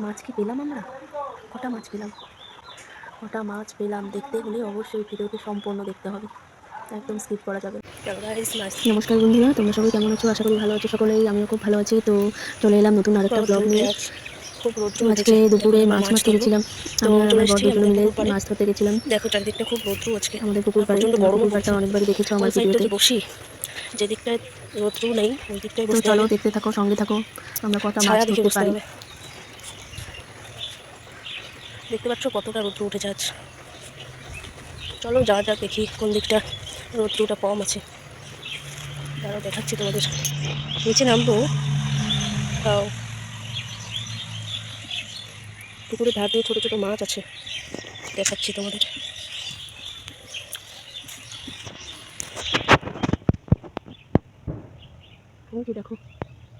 মাছ কি পেলাম আমরা? কটা মাছ পেলাম? কটা মাছ পেলাম দেখতে হলে অবশ্যই ভিডিওকে সম্পূর্ণ দেখতে হবে, একদম স্কিপ করা যাবে। নমস্কার বন্ধুরা, তোমরা সবাই কেমন আছো? আশা করি ভালো আছো সকলেই। আমিও খুব ভালো আছি। তো চলে এলাম নতুন আরেকটা ব্লগ নিয়ে। খুব রৌদ্র আজকে উঠেছে, দুপুরে মাছ মারতে গেছিলাম। আমি আর আমার বর দুজনে মিলে পাড়ে। মাছ ধরতে গেছিলাম। দেখো চারিদিকটা খুব রৌদ্র আজকে, আমাদের পুকুর পাড়ে। প্রচন্ড তোমরা গরমও পুকুর পাড়টা পড়ছে। অনেকবারই দেখেছো আমার ওই ভিডিওতে। সাইডটাতে বসি, যেদিকটায় রৌদ্র নেই ওই দিকটায় তো বসতে চলো হবে, দেখতে থাকো, সঙ্গে থাকো, আমরা কটা মাছ ছায়া দেখে ধরতে বসতে পারি। হবে। দেখতে পাচ্ছ কতটা রৌদ্র উঠেছে আজ। চলো যাওয়া যাক, দেখি কোন দিকটা রৌদ্রটা কম আছে। দাঁড়াও দেখাচ্ছি তোমাদের। নিচে নামবো, তাও পুকুরের ধার দিয়ে ছোটো ছোটো মাছ আছে, দেখাচ্ছি তোমাদের। ওই যে দেখো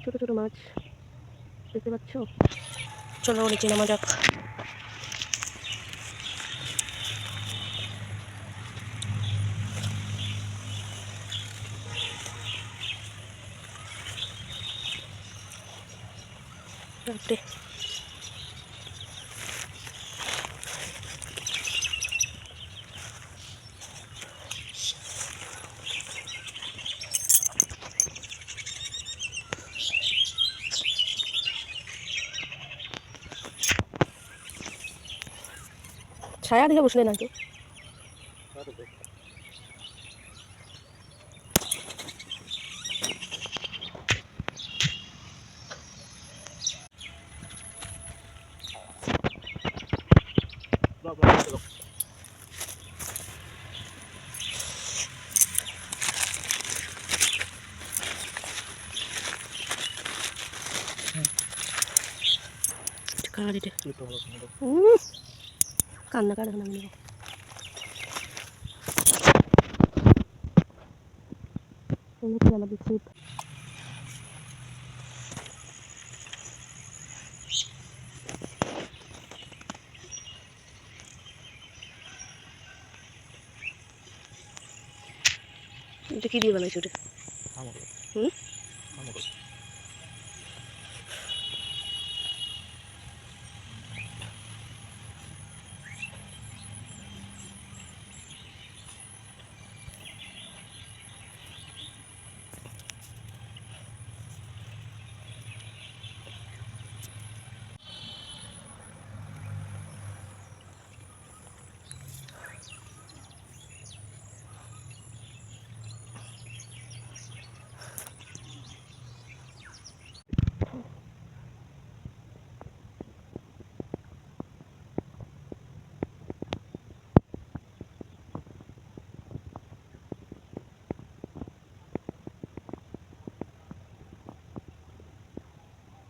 ছোট ছোট মাছ, দেখতে পাচ্ছ? চলো নিচে নামা যাক। বাপরে, ছায়া দেখে বসলে নাকি? কান্না কার এখন আমি আমাদের ছিপ। এটা কি দিয়ে বানাইছো ওটা?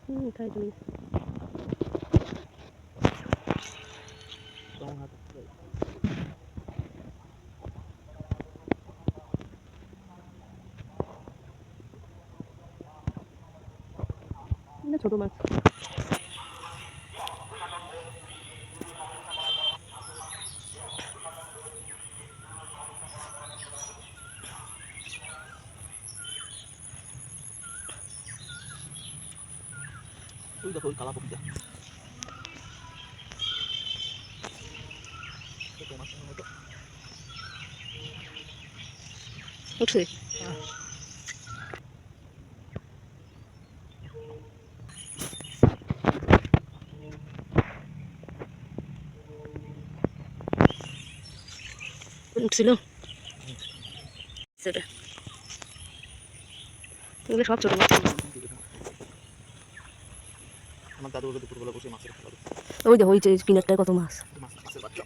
হুম, তাই তুমি ছোট মাছ। ওই দেখো ওই কালা পপিটা উঠছে। উঠছিল সেটা, এগুলো সব ছোট মাছ। আমার দাদু ওদের দুপুরবেলা বসে মাছের খেলা দেখতো। ওই দেখো ওই যে কিনারটায় কত মাছ। মাছের বাচ্চা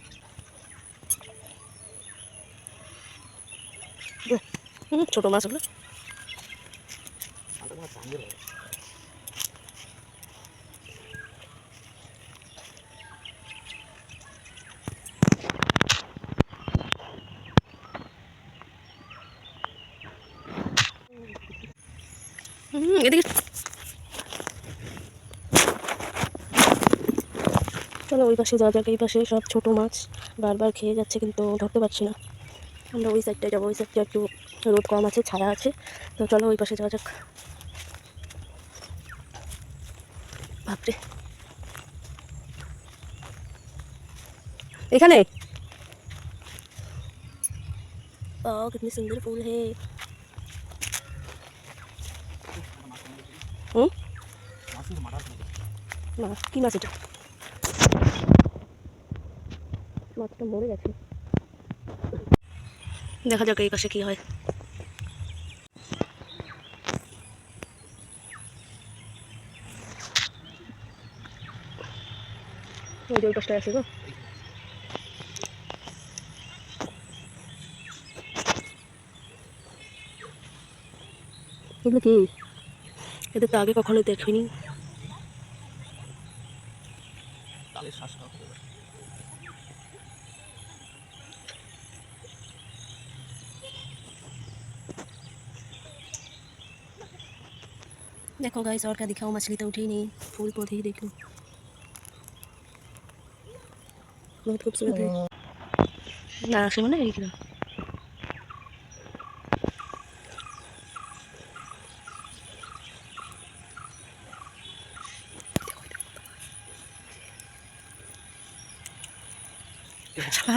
ছোট মাছ ওগুলো। আলটা মনে হয় চাঙ্গের হয়। এদিকে চলো ওই পাশে যাওয়া যাক। এই পাশে সব ছোট মাছ বারবার খেয়ে যাচ্ছে, কিন্তু ধরতে পারছি না। আমরা ওই সাইডটায় যাবো, ওই সাইডটা একটু রোদ কম আছে, ছায়া আছে। তো চলো ওই পাশে যাওয়া যাক। বাপরে, এখানে कितने सुंदर फूल है। মাছের মারার মতো। মাছ কি মাছ এটা? মাছটা মরে গেছে। দেখা যাক এই পাশে কি হয়। ওই যে ওই পাশটায় আছে গো। এগুলো কি? এদের তো আগে কখনো দেখিনি। তালের শ্বাস খাওয়া হবে। देखो गाइस और क्या दिखाऊं, मछली तो उठी नहीं, फूल पौधे ही देख लो, बहुत खूबसूरत है ना। आशे मने এই কিনা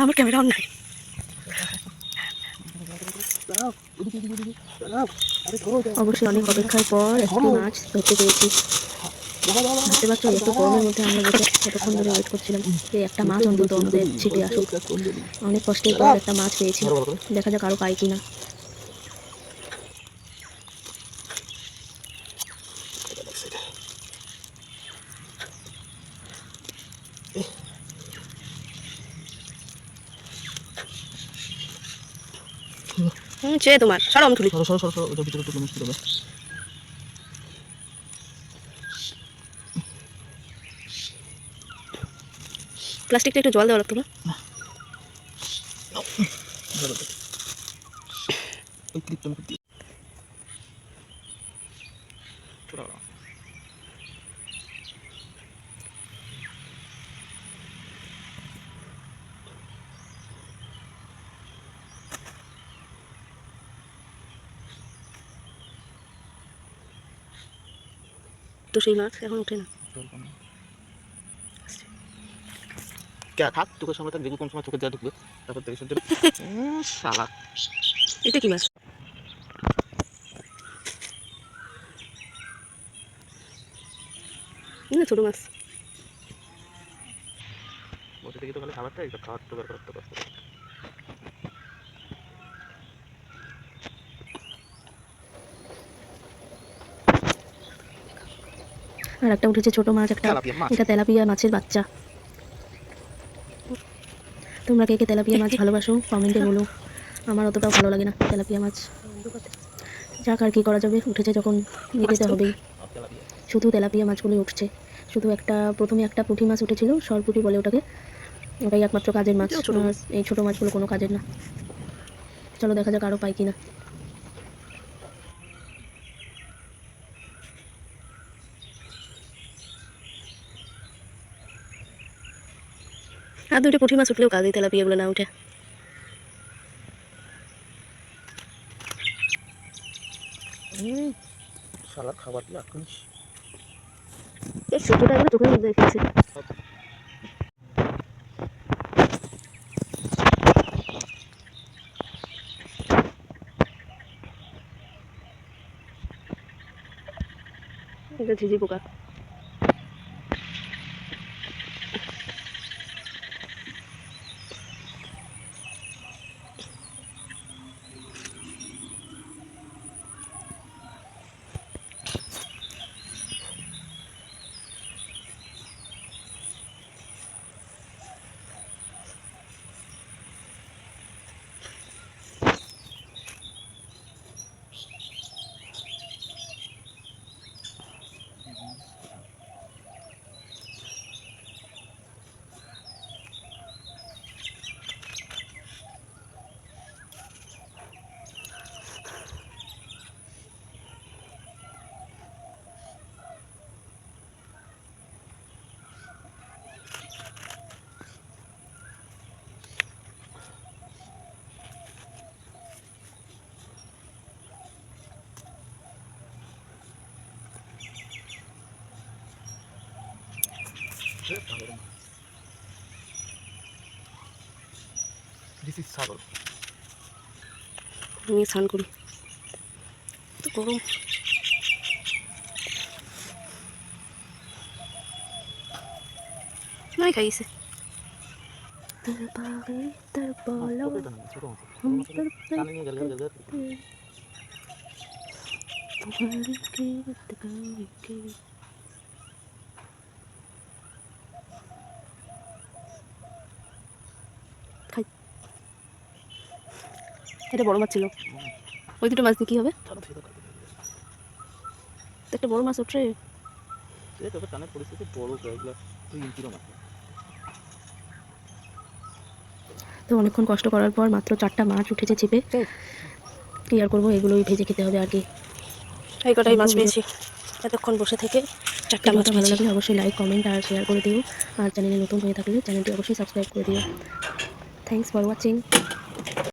আমার ক্যামেরা অন নাই। অবশ্যই অনেক অপেক্ষার পর একটি মাছ ধরতে পেরেছি। বুঝতে পারছো, একটু গরমের মধ্যে আমরা বসে এতক্ষণ ধরে ওয়েট করছিলাম যে একটা মাছ অন্তত আমাদের ছিপে আসুক। অনেক কষ্টের পর একটা মাছ পেয়েছি, দেখা যাক আরো পাই কিনা। চেয়ে তোমার সরম তুলি। সরো সরো সরো সরো, ওটার ভিতরে একটু মিষ্টি দেবে। প্লাস্টিকটা একটু জল দেওয়া লাগতো না? ওই ক্লিপটা আমি দিই। ছোট বড়। তো সেই মাছ এখন ওঠে না। কে থাক, চোখের সময় থাক, দেখবো কোন সময় চোখের যা ঢুকবে, তারপর থেকে সহ্য। শালা এটা কি মাছ? না ছোট মাছ। বসে থেকে তো খালি খাবারটা, এটা খাওয়ার তো বের করতে কষ্ট। আর একটা উঠেছে ছোট মাছ একটা, তেলাপিয়া মাছ। এটা তেলাপিয়া মাছের বাচ্চা। তোমরা কে কে তেলাপিয়া মাছ ভালোবাসো কমেন্টে বলো, আমার অতটাও ভালো লাগে না তেলাপিয়া মাছ। যাক আর কি করা যাবে, উঠেছে যখন নিয়ে যেতে হবেই। শুধু তেলাপিয়া মাছগুলোই উঠছে, শুধু একটা প্রথমে একটা পুঁটি মাছ উঠেছিল, সরপুঁটি বলে ওটাকে, ওটাই একমাত্র কাজের মাছ। এই ছোট মাছগুলো কোনো কাজের না। চলো দেখা যাক আরও পাই কিনা। আর দুটো পুঁটি মাছ উঠলেও কাজে, তেলাপিয়াগুলো না উঠে। শালার খাবার কি আকুনিস। এই ছোটটা এগুলো চোখের মধ্যে খেয়েছে। এটা ঝিঝি পোকা। দিস ইজ সাগর। আমি স্নান করি, তো গরম। নাই খাইছে বলো ছোট না, ছোট মাছ, ছোট মাছ টানে নিয়ে গেলে গেলে এটা বড় মাছ ছিল, ওই দুটো মাছ দিয়ে কী হবে? ছাড়ো ছেড়ে দাও। তো একটা বড় মাছ ওঠে। এই তবে টানের পরিস্থিতি বড় এগুলো 2 ইঞ্চিরও মাছ। তো অনেকক্ষণ কষ্ট করার পর মাত্র 4টা মাছ উঠেছে ছিপে। কি আর করবো, এগুলোই ভেজে খেতে হবে আর কি। এই কটাই মাছ পেয়েছি এতক্ষণ বসে থেকে, 4টা মাছ ভিডিওটা ভালো পেয়েছি। লাগলে অবশ্যই লাইক, কমেন্ট আর শেয়ার করে দিও। আর চ্যানেলে নতুন হয়ে থাকলে চ্যানেলটি অবশ্যই সাবস্ক্রাইব করে দিও। Thanks for watching.